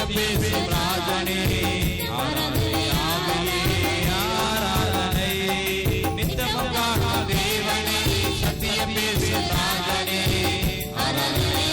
சத்தியம் பேசும் ராஜனே ஆராதனை ஆவியே ஆராதனை நித்தமும் காக்கும் தேவனே சத்தியம் பேசும் ராஜனே ஆராதனை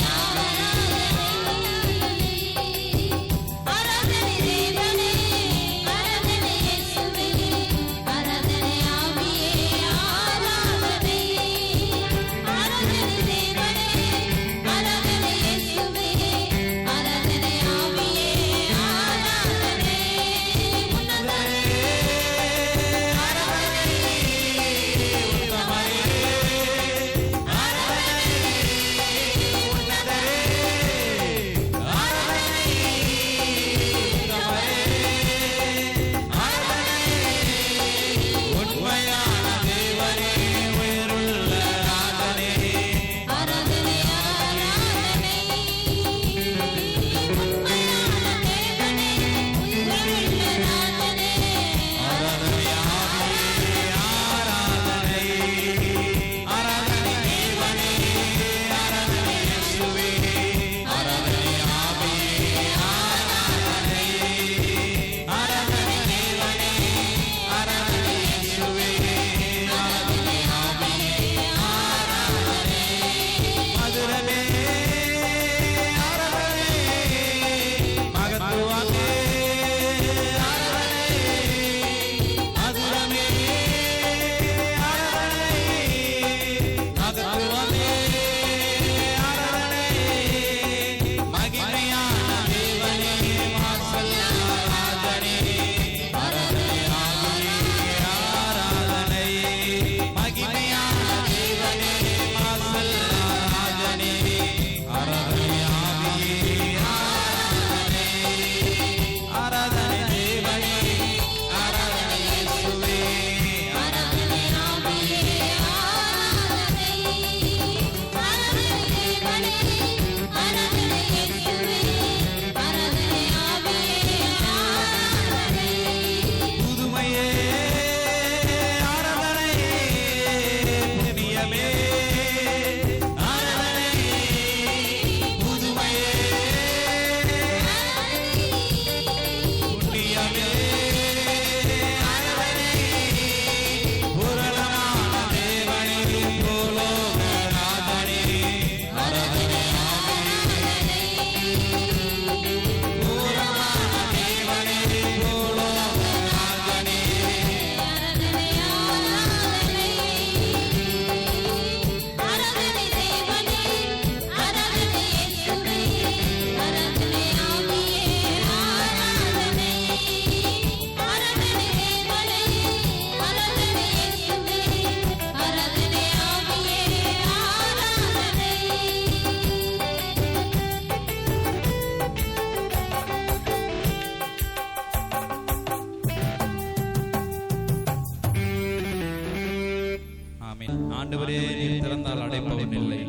ஆண்டவரே, நீர் திறந்தால் அடைப்பவன் இல்லை,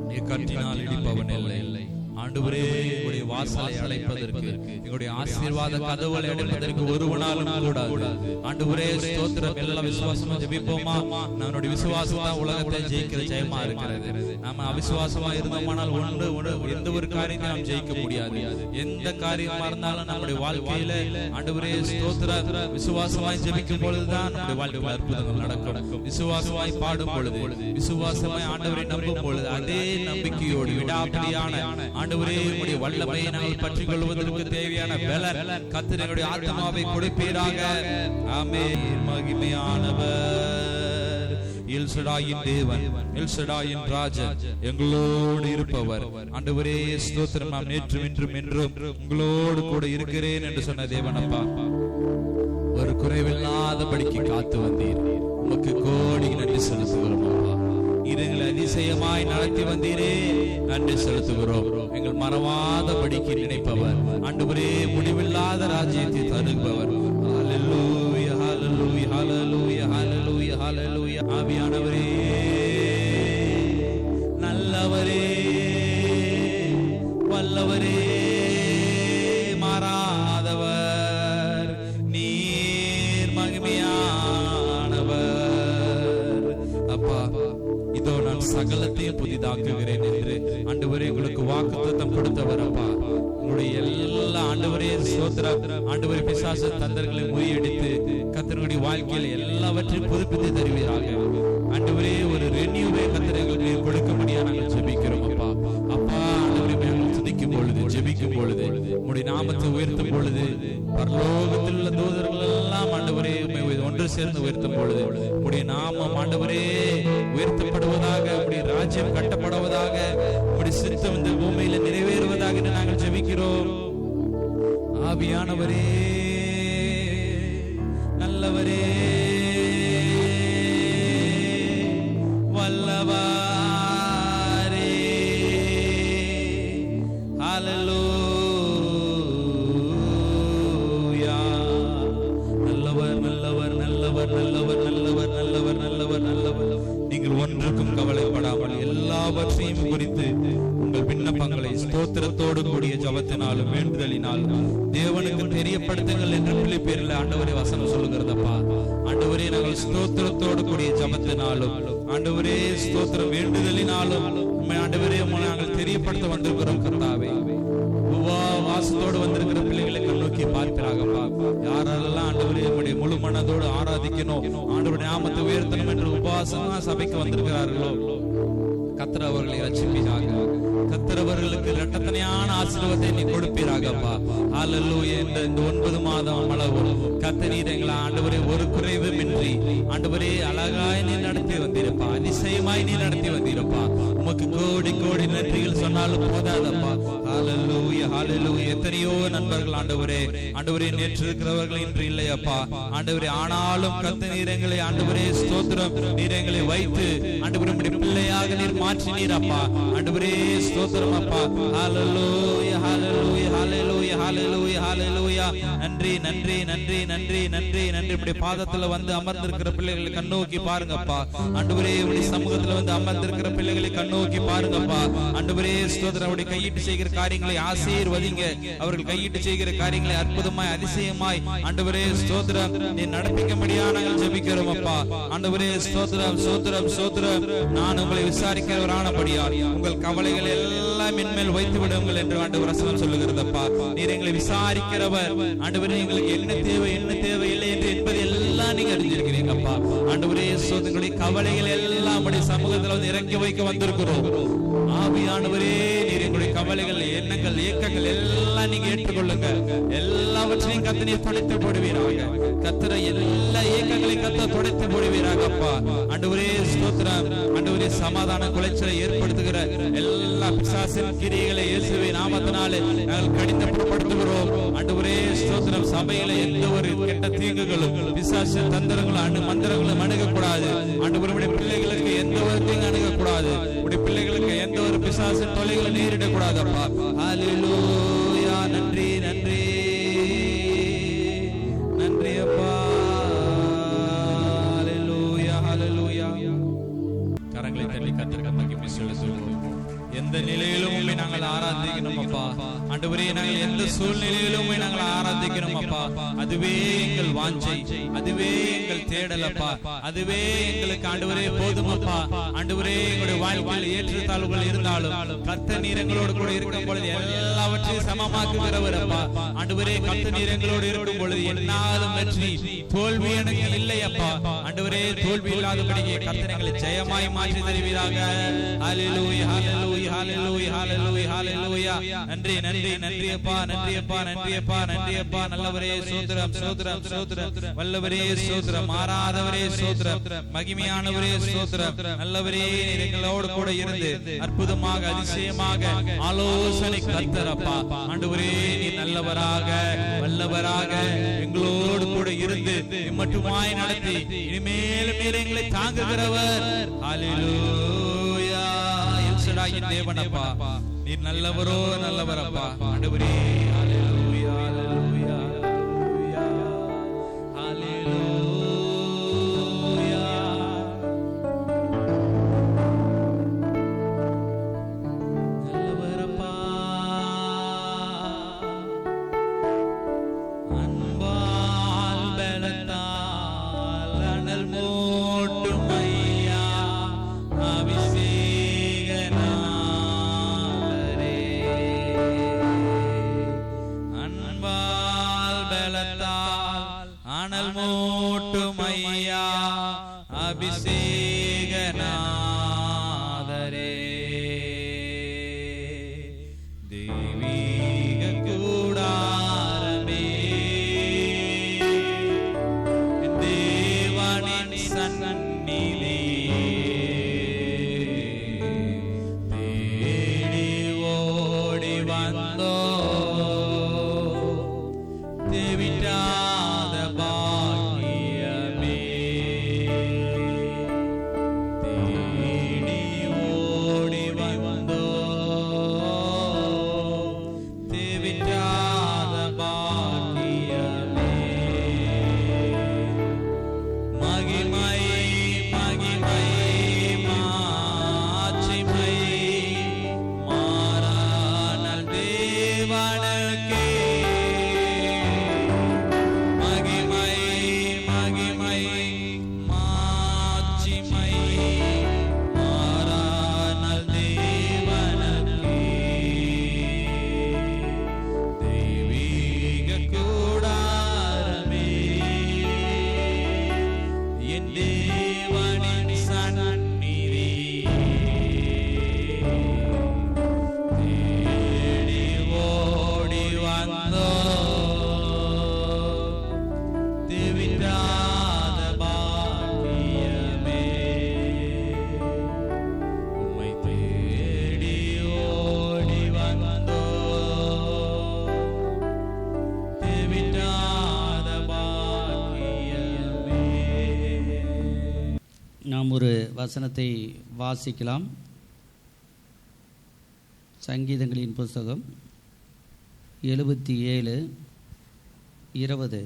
நீர் கட்டினால் இடிப்பவன் இல்லை. ஆண்டவரே, உங்களுடைய வாசலை அடைப்பதற்கு, எங்களுடைய ஆசீர்வாத கதவுகளை அடைப்பதற்கு ஒருவனாலும் கூடாது. ஆண்டவரே, ஸ்தோத்திரம். எல்லாம் விசுவாசமா ஜெபிப்போமா? நம்மளுடைய விசுவாசம் தான் உலகத்தை ஜெயிக்கிற ஜெயமா இருக்கிறது. நாம அவிசுவாசமா இருந்தோமானால் எந்த ஒரு காரியத்தை நாம் ஜெயிக்க முடியாது. எந்த காரியமா இருந்தாலும் நம்முடைய வாழ்க்கையில ஆண்டவரே ஸ்தோத்திரம் விசுவாசமாய் ஜெபிக்கும் பொழுதுதான் நம்முடைய வாழ்க்கையில் அற்புதங்கள் நடக்கும். விசுவாசமாய் பாடும் பொழுது, விசுவாசமாய் ஆண்டவரை நம்பும் பொழுது, அதே நம்பிக்கையோடு விடாப்பிடியான ஆண்டவரே உம்முடைய வல்லமையை நாங்கள் பற்றிக் கொள்வதற்கு தேவையான பலன் கர்த்தர் எங்களுடைய ஆத்மாவை கொடுப்பீராக. ஆமென். மகிமையானவர் எல் ஷடாயின் தேவன், எல் ஷடாயின் ராஜன், எங்களோடு இருப்பவர். ஆண்டவரே ஸ்தோத்திரம். நாம் நேற்றும் இன்றும் என்றும் உங்களோடு கூட இருக்கிறேன் என்று சொன்ன தேவன் அப்பா, ஒரு குறைவில்லாதபடிக்கு காத்து வந்தீர். உமக்கு கோடி நன்றி செலுத்துகிறோம். எங்களை அதிசயமாய் நடத்தி வந்தீரே, நன்றி செலுத்துகிறோம். எங்கள் மறவாதபடிக்கு நினைப்பவர், ஆண்டவரே முடிவில்லாத ராஜ்யத்தை தருபவர். ஹல்லேலூயா, ஹல்லேலூயா, ஹல்லேலூயா, ஹல்லேலூயா, ஹல்லேலூயா. ஆவியானவரே, நல்லவரே, வல்லவரே, மாறாதவர், நீர் மகிமையானவர். அப்பா, இதோ நான் சகலத்தையும் புதிதாக்குகிறேன் என்று ஆண்டவரே உங்களுக்கு வாக்குத்தத்தம் கொடுத்தவர். அப்பா, உடைய எல்லா ஆண்டவரே ஸ்தோத்திரம், ஆண்டவரே பிசாசு தந்திரங்களை முறியடித்து கர்த்தருடைய வாழ்க்கையில் எல்லாவற்றையும் புதுப்பித்து தருவீராக. ஆண்டவரே ஒரு ரெனியூவை கர்த்தர் எங்களுக்கு கொடுக்க முடியாது நாங்கள் ஜெபிக்கிறோம் அப்பா. அப்பா ஆண்டவரே நாங்கள் துதிக்கும் பொழுது, ஜெபிக்கும் பொழுது, உம்முடைய நாமத்தை உயர்த்தும் பொழுது, பரலோகத்தில் உள்ள தூதர்கள் எல்லாம் ஆண்டவரே ஒன்று சேர்ந்து உயர்த்தும் பொழுது உம்முடைய நாமம் ஆண்டவரே உயர்த்தப்படுவதாக, உம்முடைய ராஜ்யம் கட்டப்படுவதாக, உம்முடைய சித்தம் இந்த பூமியில நிறைவேறுவதாக என்று நாங்கள் ஜெபிக்கிறோம். ஆவியானவரே, நல்லவரே, வல்லவரே, ஹல்லேலூயா. நல்லவர் நல்லவர் நல்லவர் நல்லவர் நல்லவர் நல்லவர் நல்லவர் நல்லவர். நீங்கள் ஒன்றுக்கும் கவலைப்படாமல் எல்லாவற்றையும் குறித்து உங்கள் விண்ணப்பங்களை ஸ்தோத்திரத்தோடு கூடிய ஜபத்தினாலும் வேண்டுதலினாலும் தேவனுக்கு தெரியப்படுத்துங்கள் என்று பிலிப்பியரில் ஆண்டவரே வசனம் சொல்லுகிறதப்பா. ஆண்டவரே, நாங்கள் ஸ்தோத்திரத்தோடு கூடிய ஜபத்தினாலும் ஆண்டவரே ஸ்தோத்திரம் வேண்டுதலினாலும் உண்மை ஆண்டவரே நாங்கள் தெரியப்படுத்த வந்திருக்கிறோம் கர்த்தாவே. வாசத்தோடு வந்திருக்கிற பிள்ளைகளை கண்ணோக்கி பார்க்கிறாங்கப்பா. யாரெல்லாம் ஆண்டவரே நம்முடைய முழு மனதோடு ஆராதிக்கணும், ஆண்டவருடைய நாமத்தை உயர்த்தணும் என்று உபவாசமா சபைக்கு வந்திருக்கிறார்களோ கர்த்தர் அவர்களை ரட்சிப்பீராக. கர்த்தர் அவர்களுக்கு இரட்டத்தனையான ஆசீர்வாதத்தை நீ கொடுப்பீராகப்பா. ஹல்லேலூயா. இந்த 9 மாதம் அளவு கர்த்தர் எங்களை ஆண்டவரே ஒரு குறைவுமின்றி ஆண்டவரே அழகாய் நீ நடத்தி வந்திருப்பா, அதிசயமாய் நீ நடத்தி வந்திருப்பா. உமக்கு கோடி கோடி நன்றிகள் சொன்னாலும் போதாதப்பா. ஹல்லேலூயா ஹல்லேலூயா. எத்தனையோ நண்பர்கள் ஆண்டவரே நேற்று இருக்கிறவர்கள் இன்று இல்லையப்பா ஆண்டவரே. ஆனாலும் கர்த்தர் நீர் எங்களை ஆண்டவரே ஸ்தோத்திரம், நீர் எங்களை வைத்து ஆண்டவரே உம்முடைய பிள்ளையாக நீர் மாற்றினீர் அப்பா. ஆண்டவரே ஸ்தோத்திரம் அப்பா. ஹல்லேலூயா ஹல்லேலூயா ஹல்லேலூயா ஹல்லேலூயா ஹல்லேலூயா. நன்றி நன்றி நன்றி நன்றி நன்றி நன்றி. உம்முடைய பாதத்துல வந்து அமர்ந்திருக்கிற பிள்ளைகளை கண்ணோக்கி பாருங்கப்பா. ஆண்டவரே உம்முடைய சமூகத்துல வந்து அமர்ந்திருக்கிற பிள்ளைகளை கண்ணோக்கி பாருங்கப்பா. ஆண்டவரே ஸ்தோத்திரம். அவருடைய கையிட்டு செய்கிற காரியங்களை ஆசீர்வதிங்க. அவர்கள் கையிட்டு செய்கிற காரியங்களை அற்புதமாய் அதிசயமாய் ஆண்டவரே ஸ்தோத்திரம் நீ நடப்பிக்கும்படியா நாங்கள் ஜெபிக்கிறோம் அப்பா. ஆண்டவரே ஸ்தோத்திரம் ஸ்தோத்திரம் ஸ்தோத்திரம். நான் உங்களை விசாரிக்கிறவரானபடியால் உங்கள் கவலைகள் எல்லாம் என்மேல் வைத்து விடுங்கள் என்று ஆண்டவர் வசனம் சொல்லுகிறதப்பா. நீர் எங்களை விசாரிக்கிறவர். ஆண்டவரே எங்களுக்கு என்ன தேவை என்ன தேவையில்லை என்று என்பதை எல்லாம் நீங்க அறிஞ்சிருக்கிறீங்கப்பா. ஆண்டவரே ஸ்தோத்திரங்களுடைய கவலைகள் எல்லாம் உம்முடைய சமூகத்தில் வந்து இறக்கி வைக்க வந்திருக்கிறோம். ஆவியானவரே நீர் எங்களுடைய கவலைகள் எண்ணங்கள் ஏக்கங்கள் எல்லாம் நீங்க ஏற்றுக்கொள்ளுங்க. எல்லாவற்றையும் கர்த்தர் நீர் துடைத்து போடுவீராக. கர்த்தரை எல்லா ஏக்கங்களையும் கர்த்தர் துடைத்து போடுவீராகப்பா. ஆண்டவரே ஸ்தோத்திரம். ஆண்டவரே சமாதான குலைச்சலை ஏற்படுத்துகிற எல்லா பிசாசின் கிரியைகளை இயேசுவின் நாமத்தினாலே நாங்கள் கடிந்து புறப்படுத்துகிறோம். ஆண்டவரே ஸ்தோத்திரம். சபையில எந்த ஒரு கெட்ட தீங்குகளும் பிசாசின் தந்திரங்களும் மந்திரங்களும் அணுகக்கூடாது. ஆண்டவருடைய பிள்ளைகளுக்கு எந்த ஒரு தீங்கு அணுகக்கூடாது. உடைய பிள்ளைகளுக்கு எந்த ஒரு பிசாசின் தொல்லைகளும் நேரிடக்கூடாதப்பா. ஹல்லேலூயா. நன்றி நன்றி நன்றி அப்பா. ஹல்லேலூயா ஹல்லேலூயா. கரங்களை தட்டி கர்த்தருக்கு மகிமை செலுத்துவோம். எந்த நிலையிலும் உம்மை நாங்கள் ஆராதிக்கணும் அப்பா. ஆண்டவரே நாங்கள் எந்த சூழ்நிலையிலும் உம்மை நாங்கள் ஆராதிக்கணும் அப்பா. அதுவே எங்கள் வாஞ்சை, அதுவே எங்கள் தேடல் அப்பா. அதுவே எங்களுக்கு ஆண்டவரே போதும் அப்பா. ஆண்டவரே எங்களுடைய வாழ்க்கையில் ஏற்றத்தாழ்வுகள் இருந்தாலும் கர்த்தர் நீர் எங்களோடு கூட இருக்கும் பொழுது எல்லாவற்றையும் சமமாக்குகிறவர் அப்பா. ஆண்டவரே கர்த்தர் நீர் எங்களோடு இருக்கும் பொழுது என்னாலும் வெற்றி தோல்வி எனக்கு இல்லை அப்பா. ஆண்டவரே தோல்வி இல்லாதபடியே கர்த்தர் எங்களை ஜெயமாய் மாற்றி தருவீராக. ஹல்லேலூயா ஹல்லேலூயா ஹல்லேலூயா ஹல்லேலூயா ஹல்லேலூயா. நன்றி நன்றி நன்றி அப்பா நன்றி அப்பா நன்றி அப்பா நன்றி அப்பா. நல்லவரே ஸ்தோத்திரம் ஸ்தோத்திரம் ஸ்தோத்திரம். வல்லவரே ஸ்தோத்திரம். மாறாதவரே ஸ்தோத்திரம். மகிமையானவரே ஸ்தோத்திரம். நல்லவரே நீர் எங்களோடு கூட இருந்து அற்புதமாக அதிசயமாக ஆலோசனை கர்த்தர் அப்பா. ஆண்டவரே நீர் நல்லவராக வல்லவராக எங்களோடு கூட இருந்து மட்டுமாய் நடத்தி இனிமேலும் நீர் எங்களை தாங்குகிறவர். ஹல்லேலூயா. எல்சடாயின் தேவனப்பா நீர் நல்லவரோ நல்லவரப்பா. ஆண்டவரே ஹல்லேலூயா ஹல்லேலூயா ஹல்லேலூயா. நல்லவரப்பா. அன்பால் பலத்தால் அனல் மூட்டும் ஐயா அபிஷேகனாலே. வசனத்தை வாசிக்கலாம். சங்கீதங்களின் புஸ்தகம் 77:20.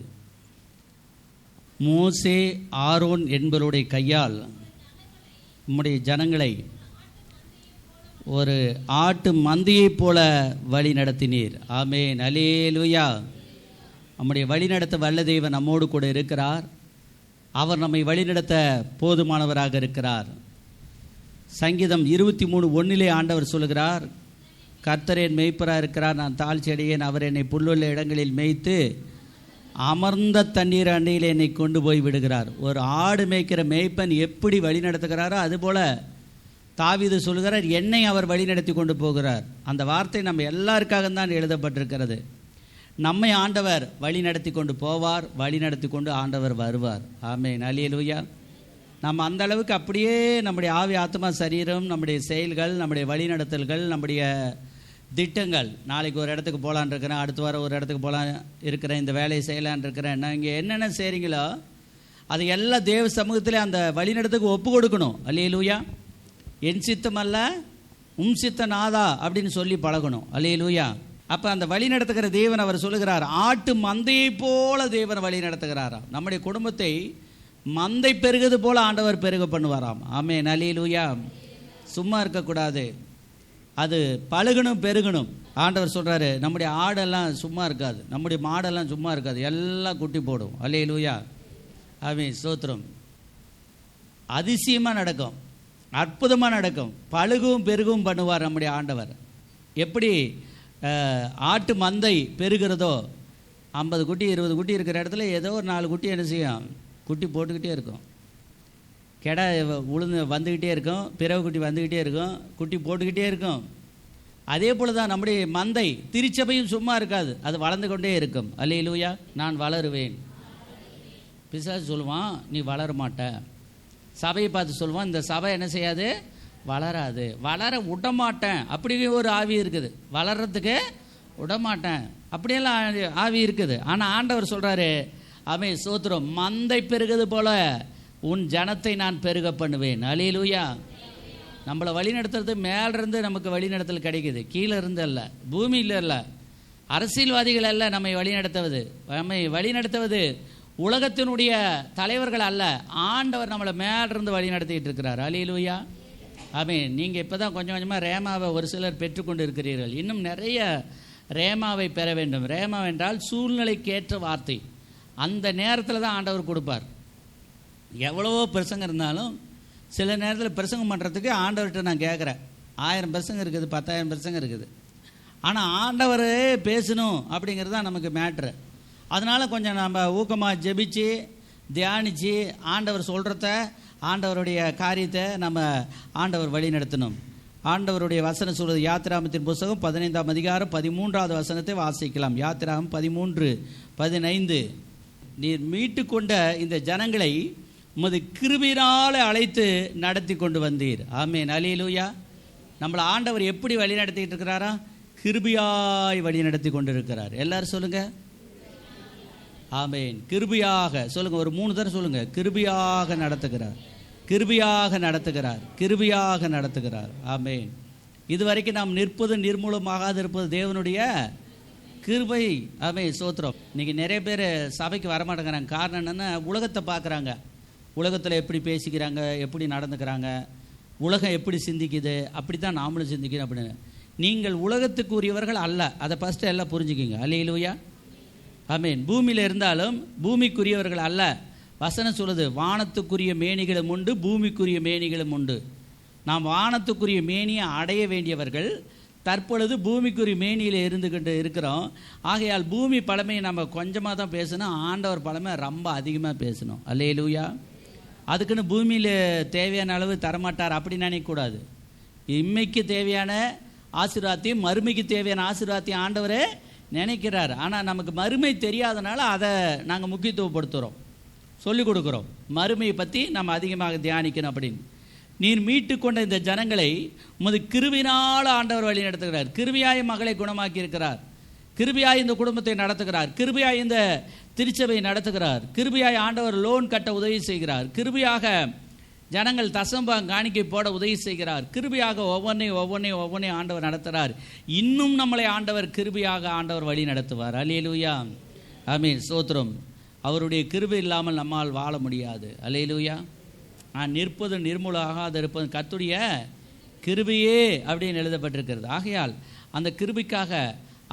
மோசே ஆரோன் என்பவருடைய கையால் உம்முடைய ஜனங்களை ஒரு ஆட்டு மந்தையைப் போல வழி நடத்தினீர். ஆமென், அல்லேலூயா. நம்முடைய வழிநடத்த வல்ல தேவன் நம்மோடு கூட இருக்கிறார். அவர் நம்மை வழிநடத்த போதுமானவராக இருக்கிறார். சங்கீதம் 23:1 ஆண்டவர் சொல்கிறார், கர்த்தர் என் மேய்ப்பராக இருக்கிறார், நான் தாழ்ச்சி அடையேன். அவர் என்னை புல்லுள்ள இடங்களில் மேய்த்து அமர்ந்த தண்ணீர் அண்டையில் என்னை கொண்டு போய் விடுகிறார். ஒரு ஆடு மேய்க்கிற மேய்ப்பன் எப்படி வழி நடத்துகிறாரோ அதுபோல் தாவீது சொல்கிறார், என்னை அவர் வழி நடத்தி கொண்டு போகிறார். அந்த வார்த்தை நம்ம எல்லாருக்காக தான் எழுதப்பட்டிருக்கிறது. நம்மை ஆண்டவர் வழி நடத்தி கொண்டு போவார், வழி நடத்தி கொண்டு ஆண்டவர் வருவார். ஆமென், அல்லேலூயா. நம்ம அந்த அளவுக்கு அப்படியே நம்முடைய ஆவி ஆத்மா சரீரம், நம்முடைய செயல்கள், நம்முடைய வழிநடத்தல்கள், நம்முடைய திட்டங்கள், நாளைக்கு ஒரு இடத்துக்கு போகலான் இருக்கிறேன், அடுத்த வாரம் ஒரு இடத்துக்கு போகலான் இருக்கிறேன், இந்த வேலையை செய்யலான் இருக்கிறேன், நான் இங்கே என்னென்ன செய்கிறீங்களோ அது எல்லாம் தேவ சமூகத்தில் அந்த வழிநடத்துக்கு ஒப்பு கொடுக்கணும். அல்லேலூயா. என் சித்தம் அல்ல உம் சித்த நாதா அப்படின்னு சொல்லி பழகணும். அல்லேலூயா. அப்போ அந்த வழி நடத்துகிற தேவன் அவர் சொல்லுகிறார், ஆட்டு மந்தையை போல தேவன் வழி நடத்துகிறாராம். நம்முடைய குடும்பத்தை மந்தை பெருகுது போல ஆண்டவர் பெருக பண்ணுவாராம். ஆமென், அல்லேலூயா. சும்மா இருக்கக்கூடாது, அது பழகணும், பெருகணும். ஆண்டவர் சொல்கிறாரு, நம்முடைய ஆடெல்லாம் சும்மா இருக்காது, நம்முடைய மாடெல்லாம் சும்மா இருக்காது, எல்லாம் குட்டி போடும். அல்லேலூயா. ஆமென், ஸ்தோத்திரம். அதிசயமாக நடக்கும், அற்புதமாக நடக்கும், பழுகும் பெருகும் பண்ணுவார் நம்முடைய ஆண்டவர். எப்படி ஆட்டு மந்தை பெருகிறதோ, 50 குட்டி 20 குட்டி இருக்கிற இடத்துல ஏதோ ஒரு 4 குட்டி என்ன செய்யும், குட்டி போட்டுக்கிட்டே இருக்கும். கெடா உளுந்து வந்துக்கிட்டே இருக்கும், பிறகு குட்டி வந்துக்கிட்டே இருக்கும், குட்டி போட்டுக்கிட்டே இருக்கும். அதே போல தான் நம்முடைய மந்தை, திருச்சபையும் சும்மா இருக்காது, அது வளர்ந்து கொண்டே இருக்கும். அல்லேலூயா. நான் வளருவேன். பிசாசு சொல்லுவான், நீ வளர மாட்ட. சபையை பார்த்து சொல்லுவான், இந்த சபை என்ன செய்யாது, வளராது, வளர விடமாட்டேன். அப்படி ஒரு ஆவி இருக்குது, வளர்றதுக்கு விடமாட்டேன், அப்படியெல்லாம் ஆவி இருக்குது. ஆனால் ஆண்டவர் சொல்கிறாரு, அவன் சோத்திரம், மந்தை பெருகுது போல உன் ஜனத்தை நான் பெருக பண்ணுவேன். அல்லேலூயா. நம்மளை வழி நடத்துறது மேலிருந்து நமக்கு வழிநடத்தல் கிடைக்குது, கீழே இருந்து அல்ல, பூமியில் இல்லை, அரசியல்வாதிகள் அல்ல நம்மை வழி நடத்துவது. நம்மை வழி நடத்துவது உலகத்தினுடைய தலைவர்கள் அல்ல, ஆண்டவர் நம்மளை மேலிருந்து வழி நடத்திட்டு இருக்கிறார். அல்லேலூயா. ஆமென். நீங்கள் இப்போ தான் கொஞ்சம் கொஞ்சமாக ரேமாவை ஒரு சிலர் பெற்றுக்கொண்டு இருக்கிறீர்கள். இன்னும் நிறைய ரேமாவை பெற வேண்டும். ரேமா என்றால் சூழ்நிலைக்கேற்ற வார்த்தை. அந்த நேரத்தில் தான் ஆண்டவர் கொடுப்பார். எவ்வளவோ பிரசங்கம் இருந்தாலும் சில நேரத்தில் பிரசங்கம் பண்ணுறதுக்கு ஆண்டவர்கிட்ட நான் கேட்குறேன், 1000 பிரசங்கம் இருக்குது, 10,000 பிரசங்கம் இருக்குது, ஆனால் ஆண்டவர் பேசணும் அப்படிங்கிறது தான் நமக்கு மேட்ரு. அதனால் கொஞ்சம் நம்ம ஊக்கமாக ஜெபிச்சு தியானித்து ஆண்டவர் சொல்கிறத, ஆண்டவருடைய காரியத்தை நம்ம ஆண்டவர் வழி நடத்தணும். ஆண்டவருடைய வசனம் சொல்வது, யாத்திராகமத்தின் புஸ்தகம் 15ஆம் அதிகாரம் 13வது வசனத்தை வாசிக்கலாம். யாத்திராகம் 13:15. நீர் மீட்டு கொண்ட இந்த ஜனங்களை உமது கிருபையினாலே அழைத்து நடத்தி கொண்டு வந்தீர். ஆமென், அல்லேலூயா. நம்மளை ஆண்டவர் எப்படி வழி நடத்திட்டு இருக்கிறாரா? கிருபையாய் வழி நடத்தி கொண்டு இருக்கிறார். எல்லாரும் சொல்லுங்க, ஆமென். கிருபையாக சொல்லுங்க, ஒரு 3 தடவை சொல்லுங்க. கிருபையாக நடத்துகிறார், கிருபையாக நடத்துகிறார், கிருபையாக நடத்துகிறார். ஆமென். இதுவரைக்கும் நாம் நிற்பது நிர்மூலமாகாது இருப்பது தேவனுடைய கிருபை. ஆமென், ஸ்தோத்திரம். இன்னைக்கு நிறைய பேர் சபைக்கு வரமாட்டேங்கிறாங்க. காரணம் என்னென்னா, உலகத்தை பார்க்குறாங்க, உலகத்தில் எப்படி பேசிக்கிறாங்க, எப்படி நடந்துக்கிறாங்க, உலகம் எப்படி சிந்திக்குது, அப்படி தான் நாமளும் சிந்திக்கணும் அப்படின்னு. நீங்கள் உலகத்துக்குரியவர்கள் அல்ல, அதை ஃபஸ்ட்டு எல்லாம் புரிஞ்சுக்கிங்க. அல்லேலூயா. ஆமென். பூமியில் இருந்தாலும் பூமிக்குரியவர்கள் அல்ல. வசனம் சொல்லுது, வானத்துக்குரிய மேனிகளும் உண்டு, பூமிக்குரிய மேனிகளும் உண்டு. நாம் வானத்துக்குரிய மேனியை அடைய வேண்டியவர்கள், தற்பொழுது பூமிக்குரிய மேனியில் இருந்து கொண்டு இருக்கிறோம். ஆகையால் பூமி பழமையை நம்ம கொஞ்சமாக தான் பேசணும், ஆண்டவர் பழமை ரொம்ப அதிகமாக பேசணும். அல்லேலூயா. அதுக்குன்னு பூமியில் தேவையான அளவு தரமாட்டார் அப்படி நினைக்கக்கூடாது. இம்மைக்கு தேவையான ஆசீர்வாதத்தையும் மறுமைக்கு தேவையான ஆசீர்வாதத்தையும் ஆண்டவரே நினைக்கிறார். ஆனால் நமக்கு மறுமை தெரியாதனால அதை நாங்கள் முக்கியத்துவப்படுத்துகிறோம், சொல்லிக் கொடுக்குறோம். மறுமையை பற்றி நம்ம அதிகமாக தியானிக்கணும் அப்படின்னு. நீர் மீட்டு கொண்ட இந்த ஜனங்களை உமது கிருபையினால் ஆண்டவர் வழி நடத்துகிறார். கிருபையாய் மகளை குணமாக்கி இருக்கிறார், கிருபையாய் இந்த குடும்பத்தை நடத்துகிறார், கிருபையாய் இந்த திருச்சபையை நடத்துகிறார், கிருபையாய் ஆண்டவர் லோன் கட்ட உதவி செய்கிறார், கிருபையாக ஜனங்கள் தசம்பாகம் காணிக்கை போட உதவி செய்கிறார். கிருபையாக ஒவ்வொன்றையும் ஆண்டவர் நடத்துகிறார். இன்னும் நம்மளை ஆண்டவர் கிருபையாக ஆண்டவர் வழி நடத்துவார். அல்லேலூயா, ஆமென், ஸ்தோத்திரம். அவருடைய கிருபை இல்லாமல் நம்மால் வாழ முடியாது. அல்லேலூயா. நான் நிற்பது நிர்மூலமாகாது இருப்பது கர்த்தருடைய கிருபையே அப்படின்னு எழுதப்பட்டிருக்கிறது. ஆகையால் அந்த கிருபைக்காக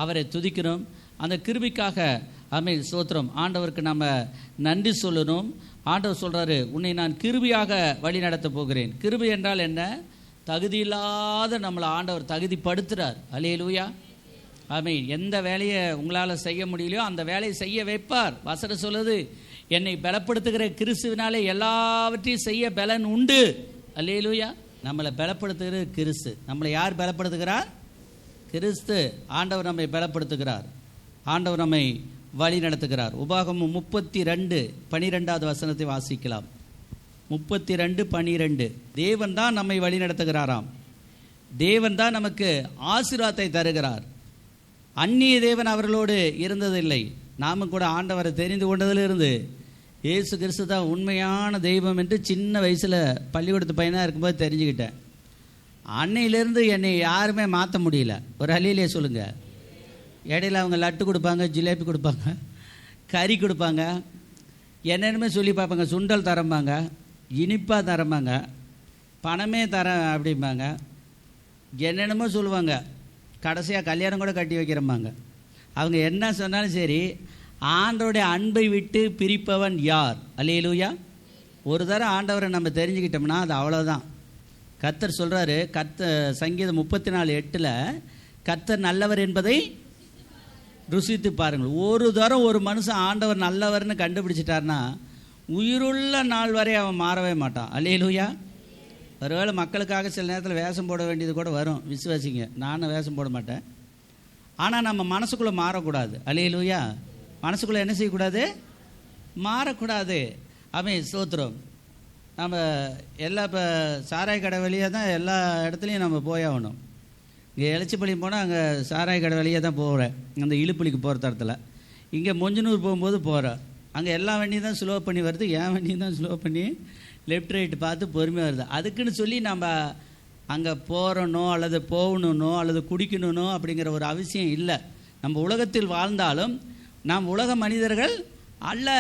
அவரை துதிக்கணும். அந்த கிருபைக்காக ஆமென், ஸ்தோத்திரம். ஆண்டவருக்கு நம்ம நன்றி சொல்லணும். ஆண்டவர் சொல்கிறாரு, உன்னை நான் கிருபையாக வழி நடத்த போகிறேன். கிருபை என்றால் என்ன? தகுதி இல்லாத நம்மளை ஆண்டவர் தகுதிப்படுத்துகிறார். அல்லேலூயா, ஆமென். எந்த வேலையை உங்களால் செய்ய முடியலையோ அந்த வேலையை செய்ய வைப்பார். வசனம் சொல்லுது, என்னை பலப்படுத்துகிற கிறிஸ்துவினாலே எல்லாவற்றையும் செய்ய பலன் உண்டு. அல்லேலூயா. நம்மளை பலப்படுத்துகிற கிறிஸ்து. நம்மளை யார் பலப்படுத்துகிறார்? கிறிஸ்து. ஆண்டவர் நம்மை பலப்படுத்துகிறார். ஆண்டவர் நம்மை வழி நடத்துகிறார். உபாகமம் 32:12 வசனத்தை வாசிக்கலாம். 32:12. தேவன் தான் நம்மை வழி நடத்துகிறாராம். தேவன் தான் நமக்கு ஆசீர்வாதத்தை தருகிறார். அந்நிய தேவன் அவர்களோடு இருந்ததில்லை. நாமும் கூட ஆண்டவரை தெரிந்து கொண்டதிலிருந்து இயேசு கிறிஸ்து தான் உண்மையான தெய்வம் என்று சின்ன வயசில் பள்ளிக்கூடத்து பையனாக இருக்கும்போது தெரிஞ்சுக்கிட்டேன். அன்னையிலேருந்து என்னை யாருமே மாற்ற முடியல. ஒரு அலியிலே சொல்லுங்கள். இடையில அவங்க லட்டு கொடுப்பாங்க, ஜிலேபி கொடுப்பாங்க, கறி கொடுப்பாங்க, என்னென்னமே சொல்லி பார்ப்பாங்க. சுண்டல் தரம்பாங்க, இனிப்பாக தரம்பாங்க, பணமே தரேன் அப்படிம்பாங்க, என்னென்னமோ சொல்லுவாங்க. கடைசியாக கல்யாணம் கூட கட்டி வைக்கிறம்பாங்க. அவங்க என்ன சொன்னாலும் சரி, ஆண்டவருடைய அன்பை விட்டு பிரிப்பவன் யார்? அல்லேலூயா. ஒரு தரம் ஆண்டவரை நம்ம தெரிஞ்சுக்கிட்டோம்னா அது அவ்வளோதான். கர்த்தர் சொல்கிறாரு, சங்கீதம் 34:8 கர்த்தர் நல்லவர் என்பதை ருசித்து பாருங்கள். ஒரு தரம் ஒரு மனுஷன் ஆண்டவர் நல்லவர்னு கண்டுபிடிச்சிட்டார்னா உயிருள்ள நாள் வரை அவன் மாறவே மாட்டான். அல்லேலூயா. ஒருவேளை மக்களுக்காக சில நேரத்தில் வேஷம் போட வேண்டியது கூட வரும், விசுவாசிங்க. நானும் வேஷம் போட மாட்டேன். ஆனால் நம்ம மனசுக்குள்ளே மாறக்கூடாது. அல்லேலூயா. மனசுக்குள்ளே என்ன செய்யக்கூடாது? மாறக்கூடாது. ஆமென், ஸ்தோத்திரம். நம்ம இப்போ சாராய கடை வழியாக தான் எல்லா இடத்துலையும் நம்ம போயாகணும். இங்கே எலச்சிப்பள்ளி போனால் அங்கே சாராய கடை வழியாக தான் போகிறேன், அந்த இழுப்பள்ளிக்கு போகிற தரத்தில். இங்கே மொஞ்சனூர் போகும்போது போகிறேன், அங்கே எல்லா வண்டியும் தான் ஸ்லோ பண்ணி வருது, என் வண்டியும் தான் ஸ்லோ பண்ணி லெஃப்ட் ரைட்டு பார்த்து பொறுமையாக வருது. அதுக்குன்னு சொல்லி நம்ம அங்கே போகிறனோ அல்லது போகணுன்னோ அல்லது குடிக்கணுன்னோ அப்படிங்கிற ஒரு அவசியம் இல்லை. நம்ம உலகத்தில் வாழ்ந்தாலும் நாம் உலக மனிதர்கள் அல்ல.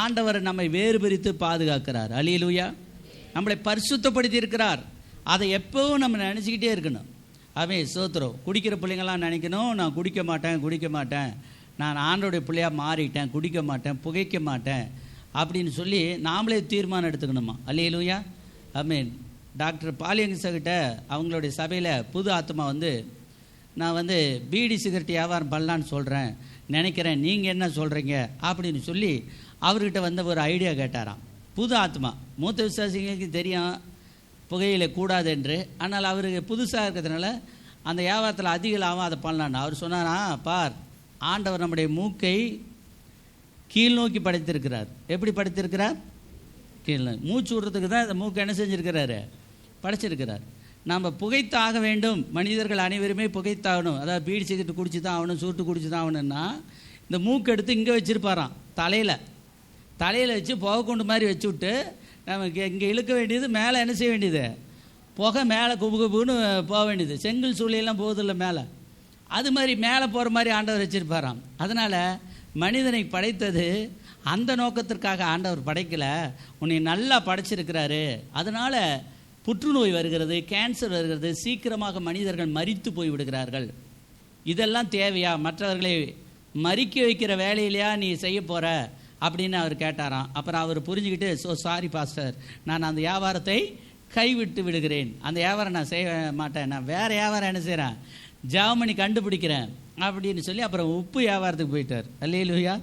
ஆண்டவர் நம்மை வேறு பிரித்து பாதுகாக்கிறார். அல்லேலூயா. நம்மளை பரிசுத்தப்படுத்தி இருக்கிறார். அதை எப்பவும் நம்ம நினச்சிக்கிட்டே இருக்கணும். ஆமென், ஸ்தோத்திரம். குடிக்கிற பிள்ளைங்களாம் நினைக்கணும், நான் குடிக்க மாட்டேன், நான் ஆண்டோடைய பிள்ளையாக மாறிட்டேன், குடிக்க மாட்டேன், புகைக்க மாட்டேன் அப்படின்னு சொல்லி நாமளே தீர்மானம் எடுத்துக்கணுமா. அல்லேலூயா. ஆமென். டாக்டர் பாலியங்கிட்ட அவங்களுடைய சபையில் புது ஆத்மா நான் பீடி சிகரெட் வியாபாரம் பண்ணலான்னு சொல்கிறேன் நினைக்கிறேன், நீங்கள் என்ன சொல்கிறீங்க அப்படின்னு சொல்லி அவர்கிட்ட ஒரு ஐடியா கேட்டாராம். புது ஆத்மா. மூத்த விசுவாசிகளுக்கு தெரியும் புகையில கூடாது என்று. ஆனால் அவருக்கு புதுசாக இருக்கிறதுனால அந்த வியாபாரத்தில் அதிக லாபம் அதை பண்ணலான்னு அவர் சொன்னாரா, பார், ஆண்டவர் நம்முடைய மூக்கை கீழ் நோக்கி படைத்திருக்கிறார். எப்படி படைத்திருக்கிறார்? கீழ் நோக்கி. மூச்சு விடுறதுக்கு தான் இந்த மூக்கை என்ன செஞ்சுருக்கிறாரு? படைச்சிருக்கிறார். நம்ம புகைத்தாக வேண்டும், மனிதர்கள் அனைவருமே புகைத்தாகணும். அதாவது பீடி சிகரெட்டு குடிச்சு தான் ஆகணும், சூட்டு குடிச்சு தான் ஆகணும்னா இந்த மூக்கு எடுத்து இங்கே வச்சுருப்பாராம், தலையில் வச்சு புகை கொண்டு மாதிரி வச்சு விட்டு நமக்கு இங்கே இழுக்க வேண்டியது, மேலே என்ன செய்ய வேண்டியது? புகை மேலே குபுன்னு போக வேண்டியது. செங்கல் சூளையெல்லாம் போகுதில்ல மேலே, அது மாதிரி மேலே போகிற மாதிரி ஆண்டவர் வச்சுருப்பாராம். அதனால் மனிதனை படைத்தது அந்த நோக்கத்திற்காக ஆண்டவர் படைக்கலை, உன்னை நல்லா படைச்சிருக்கிறாரு. அதனால் புற்றுநோய் வருகிறது, கேன்சர் வருகிறது, சீக்கிரமாக மனிதர்கள் மரித்து போய் விடுகிறார்கள். இதெல்லாம் தேவையா? மற்றவர்களை மறிக்க வைக்கிற வேலையிலையா நீ செய்ய போகிற அப்படின்னு அவர் கேட்டாராம். அப்புறம் அவர் புரிஞ்சுக்கிட்டு, சாரி பாஸ்டர், நான் அந்த வியாபாரத்தை கைவிட்டு விடுகிறேன், அந்த வியாபாரம் நான் செய்ய மாட்டேன், நான் வேறு வியாபாரம் என்ன செய்கிறேன், ஜாமனி கண்டுபிடிக்கிறேன் அப்படின்னு சொல்லி அப்புறம் உப்பு வியாபாரத்துக்கு போயிட்டார். அல்லேலூயா.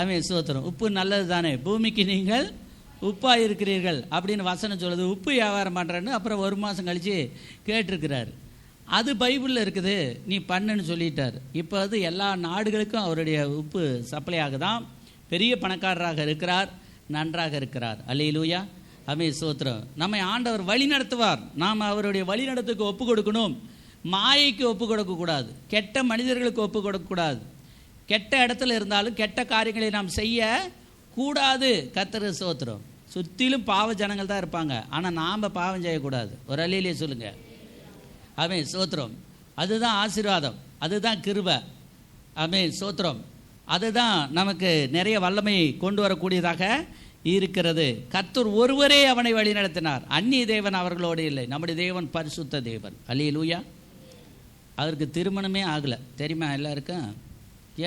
ஆமென், ஸ்தோத்திரம். உப்பு நல்லது தானே, பூமிக்கு நீங்கள் உப்பாக இருக்கிறீர்கள் அப்படின்னு வசனம் சொல்லுது. உப்பு வியாபாரம் பண்ணுறேன்னு அப்புறம் 1 மாதம் கழித்து கேட்டிருக்கிறார். அது பைபிளில் இருக்குது, நீ பண்ணுன்னு சொல்லிட்டார். இப்போ எல்லா நாடுகளுக்கும் அவருடைய உப்பு சப்ளை ஆகுதான். பெரிய பணக்காரராக இருக்கிறார், நன்றாக இருக்கிறார். அல்லேலூயா. ஆமென், ஸ்தோத்திரம். நம்மை ஆண்டவர் வழி நடத்துவார். நாம் அவருடைய வழி நடத்துக்கு ஒப்பு கொடுக்கணும். மாயைக்கு ஒப்பு கொடுக்கக்கூடாது, கெட்ட மனிதர்களுக்கு ஒப்பு கொடுக்கக்கூடாது. கெட்ட இடத்துல இருந்தாலும் கெட்ட காரியங்களை நாம் செய்ய கூடாது. கர்த்தருக்கு ஸ்தோத்திரம். சுற்றிலும் பாவ ஜனங்கள் தான் இருப்பாங்க. ஆனால் நாம் பாவம் செய்யக்கூடாது. ஒரு அலையிலே சொல்லுங்கள். ஆமென், ஸ்தோத்திரம். அதுதான் ஆசீர்வாதம், அதுதான் கிருபை. ஆமென், ஸ்தோத்திரம். அதுதான் நமக்கு நிறைய வல்லமை கொண்டு வரக்கூடியதாக இருக்கிறது. கர்த்தர் ஒருவரே அவனை வழி நடத்தினார். அந்நிய தேவன் அவர்களோடு இல்லை. நம்முடைய தேவன் பரிசுத்த தேவன். அல்லேலூயா. அவருக்கு திருமணமே ஆகலை, தெரியுமா எல்லாருக்கும்?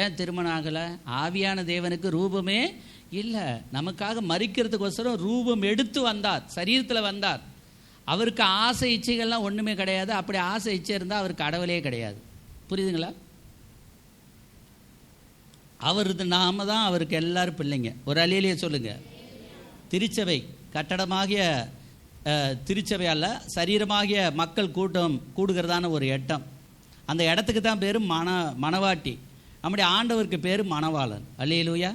ஏன் திருமணம் ஆகலை? ஆவியான தேவனுக்கு ரூபமே இல்லை. நமக்காக மரிக்கிறதுக்கோசரம் ரூபம் எடுத்து வந்தார், சரீரத்தில் வந்தார். அவருக்கு ஆசை இச்சைகள்லாம் ஒன்றுமே கிடையாது. அப்படி ஆசை இச்சை இருந்தால் அவருக்கு கடவுளே கிடையாது. புரியுதுங்களா? அவரது நாம தான் அவருக்கு எல்லாரும் பிள்ளைங்க. ஒரு அலையிலேயே சொல்லுங்க. திருச்சபை கட்டடமாகிய திருச்சபை அல்ல, சரீரமாகிய மக்கள் கூட்டம் கூடுகிறதான ஒரு இடம். அந்த இடத்துக்கு தான் பேர் மணவாட்டி. நம்முடைய ஆண்டவருக்கு பேர் மணவாளன். அல்லேலூயா.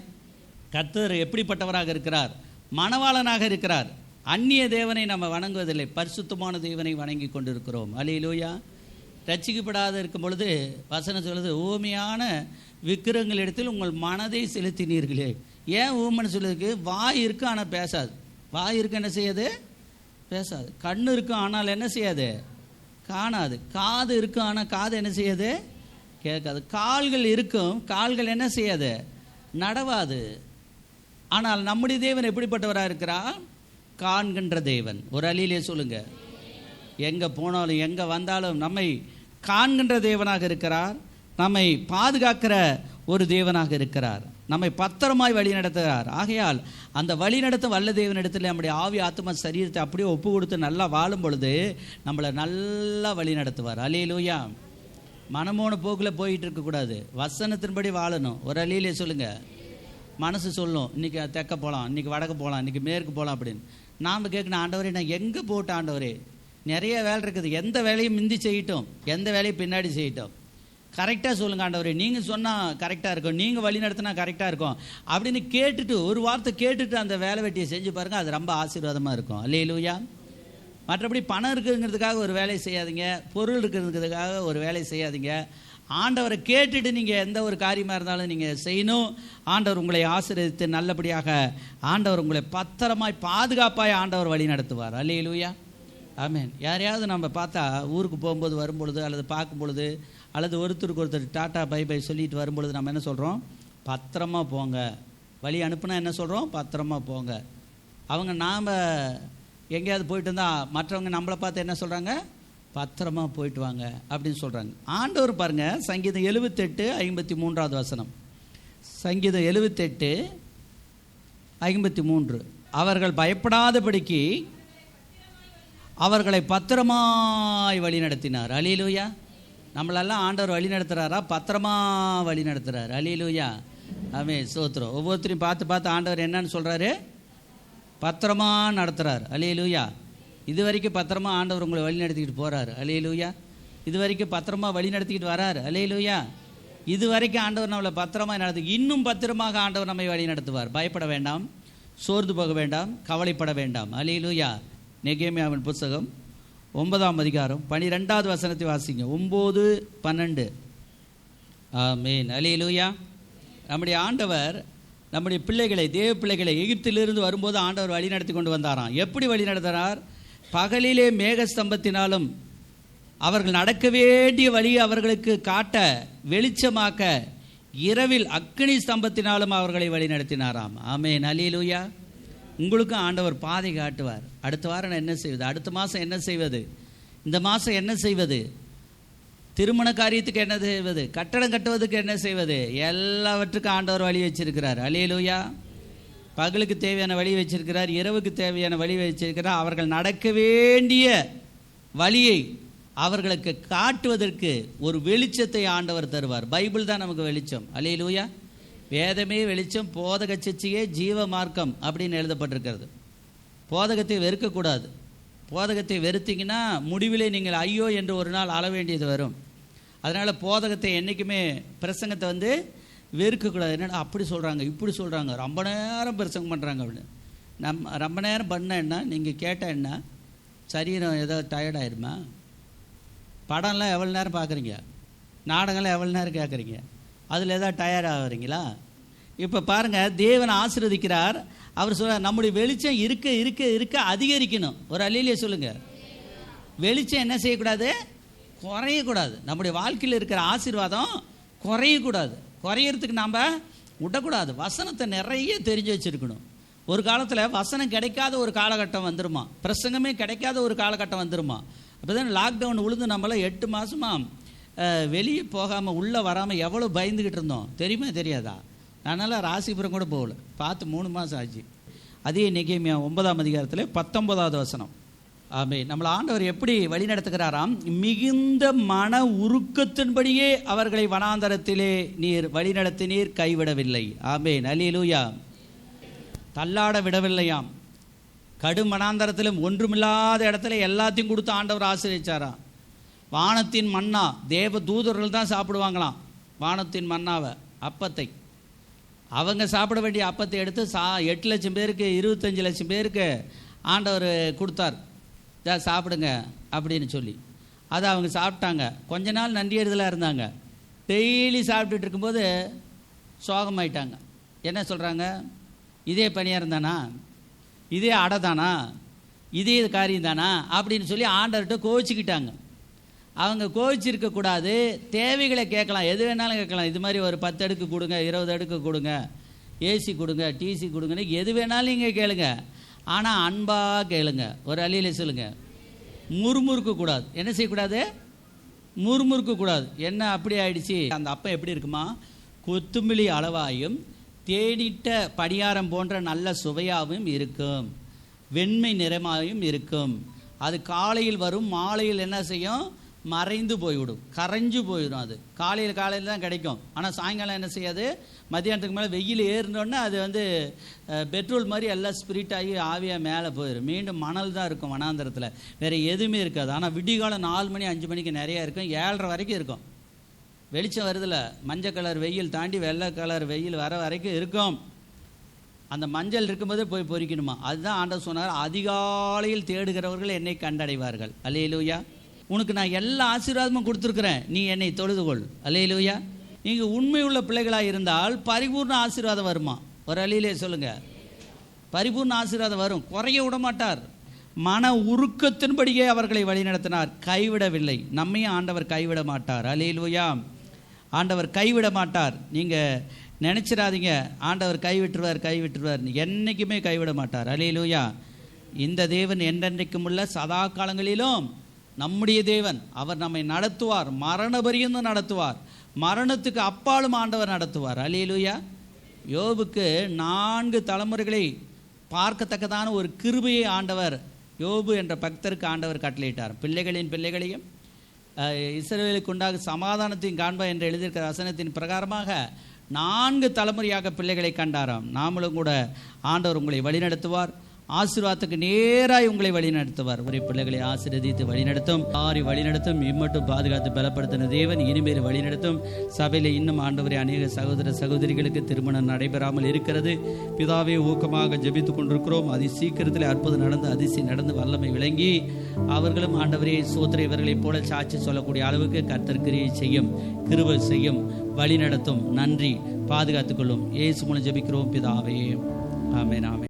கர்த்தர் எப்படிப்பட்டவராக இருக்கிறார்? மணவாளனாக இருக்கிறார். அந்நிய தேவனை நம்ம வணங்குவதில்லை, பரிசுத்தமான தேவனை வணங்கி கொண்டிருக்கிறோம். அல்லேலூயா. ரட்சிக்கப்படாத இருக்கும் பொழுது வசனம் சொல்லுது, ஊமையான விக்கிரகங்களிடத்தில் உங்கள் மனதை செலுத்தினீர்களே. ஏன் ஊமைன்னு சொல்லுறதுக்கு? வாய் இருக்கு ஆனால் பேசாது. வாய் இருக்கு, என்ன செய்யாது? பேசாது. கண்ணு இருக்கும் ஆனால் என்ன செய்யாது? காணாது. காது இருக்கும் ஆனால் காது என்ன செய்யாது? கேட்காது. கால்கள் இருக்கும், கால்கள் என்ன செய்யாது? நடவாது. ஆனால் நம்முடைய தேவன் எப்படிப்பட்டவராக இருக்கிறார்? காண்கின்ற தேவன். ஒரு அலியிலே சொல்லுங்க. எங்கே போனாலும் எங்கே வந்தாலும் நம்மை காண்கின்ற தேவனாக இருக்கிறார். நம்மை பாதுகாக்கிற ஒரு தேவனாக இருக்கிறார். நம்மை பத்திரமாய் வழி நடத்துகிறார். ஆகையால் அந்த வழி நடத்த வல்ல தேவனிடத்தில் நம்முடைய ஆவி ஆத்மா சரீரத்தை அப்படியே ஒப்பு கொடுத்து நல்லா வாழும் பொழுது நம்மளை நல்லா வழி நடத்துவார். அல்லேலூயா. மனமோன போக்கில் போயிட்டு இருக்கக்கூடாது, வசனத்தின்படி வாழணும். ஒரு அலியிலே சொல்லுங்க. மனசு சொல்லும், இன்றைக்கி தெற்க போகலாம், இன்றைக்கி வடக்கு போகலாம், இன்றைக்கி மேற்கு போகலாம் அப்படின்னு. நாம் கேட்கணும், ஆண்டவரே நான் எங்கே போட்டேன் ஆண்டவரே? நிறைய வேலை இருக்குது. எந்த வேலையும் முந்தி செய்யட்டும், எந்த வேலையும் பின்னாடி செய்யட்டும். கரெக்டாக சொல்லுங்கள் ஆண்டவரே, நீங்கள் சொன்னால் கரெக்டாக இருக்கும், நீங்கள் வழி நடத்தினா கரெக்டாக இருக்கும் அப்படின்னு கேட்டுட்டு, ஒரு வார்த்தை கேட்டுட்டு அந்த வேலை வெட்டியை செஞ்சு பாருங்கள். அது ரொம்ப ஆசீர்வாதமாக இருக்கும். அல்லேலூயா. மற்றபடி பணம் இருக்குங்கிறதுக்காக ஒரு வேலையை செய்யாதீங்க, பொருள் இருக்கிறதுக்காக ஒரு வேலையை செய்யாதீங்க. ஆண்டவரை கேட்டுட்டு நீங்கள் எந்த ஒரு காரியமாக இருந்தாலும் நீங்கள் செய்யணும். ஆண்டவர் உங்களை ஆசீர்வதித்து நல்லபடியாக ஆண்டவர் உங்களை பத்திரமாய் பாதுகாப்பாய் ஆண்டவர் வழி நடத்துவார். அல்லேலூயா. ஆமென். யாரையாவது நம்ம பார்த்தா ஊருக்கு போகும்போது வரும்பொழுது அல்லது பார்க்கும் பொழுது அல்லது ஒருத்தருக்கு ஒருத்தர் டாட்டா பை பை சொல்லிட்டு வரும்பொழுது நம்ம என்ன சொல்கிறோம்? பத்திரமா போங்க. வழி அனுப்புனா என்ன சொல்கிறோம்? பத்திரமா போங்க. அவங்க நாம் எங்கேயாவது போயிட்டு இருந்தால் மற்றவங்க நம்மளை பார்த்து என்ன சொல்கிறாங்க? பத்திரமா போயிட்டு வாங்க அப்படின்னு சொல்கிறாங்க. ஆண்டவர் பாருங்கள், சங்கீதம் 78:53 வசனம். சங்கீதம் 78:53. அவர்கள் பயப்படாதபடிக்கு அவர்களை பத்திரமாய் வழி நடத்தினார். அல்லேலூயா. நம்மளெல்லாம் ஆண்டவர் வழி நடத்துகிறாரா? பத்திரமா வழி நடத்துகிறார். அல்லேலூயா. ஆமென், ஸ்தோத்திரம். ஒவ்வொருத்தரையும் பார்த்து பார்த்து ஆண்டவர் என்னன்னு சொல்கிறாரு? பத்திரமா நடத்துகிறார். அல்லேலூயா. இது வரைக்கும் பத்திரமா ஆண்டவர் உங்களை வழி நடத்திக்கிட்டு போகிறாரு. அல்லேலூயா. இது வரைக்கும் பத்திரமா வழி நடத்திக்கிட்டு வராரு. அல்லேலூயா. இது வரைக்கும் ஆண்டவர் நம்மளை பத்திரமா நடத்து, இன்னும் பத்திரமாக ஆண்டவர் நம்மை வழி நடத்துவார். பயப்பட வேண்டாம், சோர்ந்து போக வேண்டாம், கவலைப்பட வேண்டாம். அல்லேலூயா. நெகேமியாவின் புத்தகம் 9ஆம் அதிகாரம் 12வது வசனத்தை வாசிங்க. 9-12. ஆமென். அல்லேலூயா. நம்முடைய ஆண்டவர் நம்முடைய பிள்ளைகளை, தேவ பிள்ளைகளை எகிப்திலிருந்து வரும்போது ஆண்டவர் வழி நடத்தி கொண்டு வந்தாராம். எப்படி வழி நடத்தினார்? பகலிலே மேகஸ்தம்பத்தினாலும் அவர்கள் நடக்க வேண்டிய வழியை அவர்களுக்கு காட்ட வெளிச்சமாக்க இரவில் அக்கினி ஸ்தம்பத்தினாலும் அவர்களை வழி நடத்தினாராம். ஆமென். அல்லேலூயா. உங்களுக்கும் ஆண்டவர் பாதை காட்டுவார். அடுத்த வாரம் என்ன செய்வது? அடுத்த மாதம் என்ன செய்வது? இந்த மாதம் என்ன செய்வது? திருமண காரியத்துக்கு என்ன செய்வது? கட்டடம் கட்டுவதற்கு என்ன செய்வது? எல்லாவற்றுக்கும் ஆண்டவர் வழி வச்சிருக்கிறார். அல்லேலூயா. பகலுக்கு தேவையான வழி வச்சிருக்கிறார், இரவுக்கு தேவையான வழி வச்சிருக்கிறார். அவர்கள் நடக்க வேண்டிய வழியை அவர்களுக்கு காட்டுவதற்கு ஒரு வெளிச்சத்தை ஆண்டவர் தருவார். பைபிள் தான் நமக்கு வெளிச்சம். அல்லேலூயா. வேதமே வெளிச்சம், போதக சிச்சையே ஜீவ மார்க்கம் அப்படின்னு எழுதப்பட்டிருக்கிறது. போதகத்தை வெறுக்கக்கூடாது. போதகத்தை வெறுத்தீங்கன்னா முடிவிலே நீங்கள் ஐயோ என்று ஒரு நாள் அழ வேண்டியது வரும். அதனால் போதகத்தை என்றைக்குமே பிரசங்கத்தை வெறுக்கக்கூடாது. என்னடா அப்படி சொல்கிறாங்க, இப்படி சொல்கிறாங்க, ரொம்ப நேரம் பிரசங்கம் பண்ணுறாங்க அப்படின்னு. ரொம்ப நேரம் பண்ண என்ன, நீங்கள் கேட்டால் என்ன, சரீரம் ஏதோ டயர்டாயிருமா? படம்லாம் எவ்வளோ நேரம் பார்க்குறீங்க? நாடகம்லாம் எவ்வளோ நேரம் கேட்குறீங்க? அதில் எதாவது டயர்ட் ஆகுறீங்களா? இப்போ பாருங்க, தேவன் ஆசீர்வதிக்கிறார். அவர் சொல்ற நம்முடைய வெளிச்சம் இருக்க இருக்க இருக்க அதிகரிக்கணும். ஒரு அல்லேலூயா சொல்லுங்க. வெளிச்சம் என்ன செய்யக்கூடாது? குறையக்கூடாது. நம்முடைய வாழ்க்கையில் இருக்கிற ஆசீர்வாதம் குறையக்கூடாது. குறையறதுக்கு நாம் விடக்கூடாது. வசனத்தை நிறைய தெரிஞ்சு வச்சிருக்கணும். ஒரு காலத்தில் வசனம் கிடைக்காத ஒரு காலகட்டம் வந்துருமா, பிரசங்கமே கிடைக்காத ஒரு காலகட்டம் வந்துருமா. அப்போ தான் லாக்டவுன் விழுந்து நம்மளாம் 8 மாதமாக வெளியே போகாமல் உள்ளே வராமல் எவ்வளோ பயந்துக்கிட்டு இருந்தோம் தெரியுமா தெரியாதா? அதனால் ராசிபுரம் கூட போகல, பார்த்து 3 மாதம் ஆச்சு. அதே நெகேமியா 9ஆம் அதிகாரத்தில் 19வது வசனம். ஆமென். நம்மளை ஆண்டவர் எப்படி வழி நடத்துகிறாராம்? மிகுந்த மன உருக்கத்தின்படியே அவர்களை வனாந்தரத்திலே நீர் வழி நடத்தினீர், கைவிடவில்லை. ஆமென். அல்லேலூயா. தள்ளாட விடவில்லையாம். கடும் வனாந்தரத்திலும் ஒன்றுமில்லாத இடத்துல எல்லாத்தையும் கொடுத்து ஆண்டவர் ஆசீர்வதிச்சாராம். வானத்தின் மன்னா, தேவ தூதர்கள் தான் சாப்பிடுவாங்களாம் வானத்தின் மன்னாவை, அப்பத்தை. அவங்க சாப்பிட வேண்டிய அப்பத்தை எடுத்து 8 லட்சம் பேருக்கு 25 லட்சம் பேருக்கு ஆண்டவர் கொடுத்தார். சாப்பிடுங்க அப்படின்னு சொல்லி அதை அவங்க சாப்பிட்டாங்க. கொஞ்ச நாள் நன்றியறிதலாக இருந்தாங்க. டெய்லி சாப்பிட்டுட்டு இருக்கும்போது சோகமாயிட்டாங்க. என்ன சொல்கிறாங்க? இதே பணியாரம் தானா, இதே அடை தானா, இதே காரியம் தானா அப்படின்னு சொல்லி ஆண்டவர்கிட்ட கோவிச்சுக்கிட்டாங்க. அவங்க கோவிச்சிருக்கக்கூடாது. தேவைகளை கேட்கலாம், எது வேணாலும் கேட்கலாம். இது மாதிரி ஒரு 10 அடுக்கு கொடுங்க, 20 அடுக்கு கொடுங்க, ஏசி கொடுங்க, டிசி கொடுங்கன்னு எது வேணாலும் நீங்கள் கேளுங்க. ஆனால் அன்பாக கேளுங்க. ஒரு அல்லேலூயா சொல்லுங்க. முறுமுறுக்க கூடாது. என்ன செய்யக்கூடாது? முறுமுறுக்க கூடாது. என்ன அப்படி ஆயிடுச்சு? அந்த அப்பம் எப்படி இருக்குமா? கொத்துமிழி அளவாயும் தேடிட்ட பணியாரம் போன்ற நல்ல சுவையாகவும் இருக்கும், வெண்மை நிறமாகவும் இருக்கும். அது காலையில் வரும், மாலையில் என்ன செய்யும்? மறைந்து போய்விடும், கரைஞ்சு போயிடும். அது காலையில் தான் கிடைக்கும். ஆனால் சாயங்காலம் என்ன செய்யாது? மத்தியானத்துக்கு மேலே வெயில் ஏறினோடனே அது பெட்ரோல் மாதிரி எல்லாம் ஸ்பிரிட் ஆகி ஆவியாக மேலே போயிடும். மீண்டும் மணல் தான் இருக்கும் வனாந்தரத்தில், வேறு எதுவுமே இருக்காது. ஆனால் விடிகாலம் 4 மணி 5 மணிக்கு நிறையா இருக்கும், 7:30 வரைக்கும் இருக்கும். வெளிச்சம் வருதில்ல, மஞ்சள் கலர் வெயில் தாண்டி வெள்ளை கலர் வெயில் வர வரைக்கும் இருக்கும். அந்த மஞ்சள் இருக்கும்போதே போய் பொறிக்கணுமா. அதுதான் ஆண்டவர் சொன்னார், அதிகாலையில் தேடுகிறவர்கள் என்னை கண்டடைவார்கள். அல்லேலூயா. உனக்கு நான் எல்லா ஆசீர்வாதமும் கொடுத்துருக்குறேன், நீ என்னை தொழுதுகொள். அல்லேலூயா. நீங்கள் உண்மை உள்ள பிள்ளைகளாக இருந்தால் பரிபூர்ண ஆசீர்வாதம் வருமா? ஒரு அல்லேலூயா சொல்லுங்க. பரிபூர்ண ஆசீர்வாதம் வரும், குறைய விட மாட்டார். மன உருக்கத்தின்படியே அவர்களை வழிநடத்தினார், கைவிடவில்லை. நம்மையும் ஆண்டவர் கைவிட மாட்டார். அல்லேலூயா. ஆண்டவர் கைவிட மாட்டார். நீங்கள் நினச்சிடாதீங்க ஆண்டவர் கைவிட்டுருவார். என்றைக்குமே கைவிட மாட்டார். அல்லேலூயா. இந்த தேவன் என்றென்றைக்கும் உள்ள சதா காலங்களிலும் நம்முடைய தேவன். அவர் நம்மை நடத்துவார், மரண பரியந்தம் நடத்துவார், மரணத்துக்கு அப்பாலும் ஆண்டவர் நடத்துவார். அல்லேலூயா. யோபுக்கு 4 தலைமுறைகளை பார்க்கத்தக்கதான ஒரு கிருபையை ஆண்டவர் யோபு என்ற பக்தருக்கு ஆண்டவர் கட்டளையிட்டார். பிள்ளைகளின் பிள்ளைகளையும் இஸ்ரவேலுக்கு உண்டாக சமாதானத்தையும் காண்பா என்று எழுதியிருக்கிற வசனத்தின் பிரகாரமாக 4 தலைமுறையாக பிள்ளைகளை கண்டாராம். நாமளும் கூட ஆண்டவர் உங்களை வழிநடத்துவார், ஆசீர்வாதத்துக்கு நேராய் உங்களை வழிநடத்துவார். ஒரே பிள்ளைகளை ஆசீர்வதித்து வழிநடத்தும், ஆறி வழிநடத்தும், இம்மட்டும் பாதுகாத்து பலப்படுத்தின தேவன் இனிமேல் வழிநடத்தும். சபையில் இன்னும் ஆண்டவரை அநேக சகோதர சகோதரிகளுக்கு திருமணம் நடைபெறாமல் இருக்கிறது. பிதாவே, ஊக்கமாக ஜெபித்து கொண்டிருக்கிறோம். அதி சீக்கிரத்தில் அற்புதம் நடந்து அதிசயம் நடந்து வல்லமை விளங்கி அவர்களும் ஆண்டவரே சோத்திர இவர்களைப் போல சாட்சி சொல்லக்கூடிய அளவுக்கு கர்த்தர் கிரியை செய்யும், கிருபை செய்யும், வழிநடத்தும். நன்றி. பாதுகாத்துக் கொள்ளும். இயேசு மூலம் ஜெபிக்கிறோம் பிதாவே. ஆமென். ஆமென்.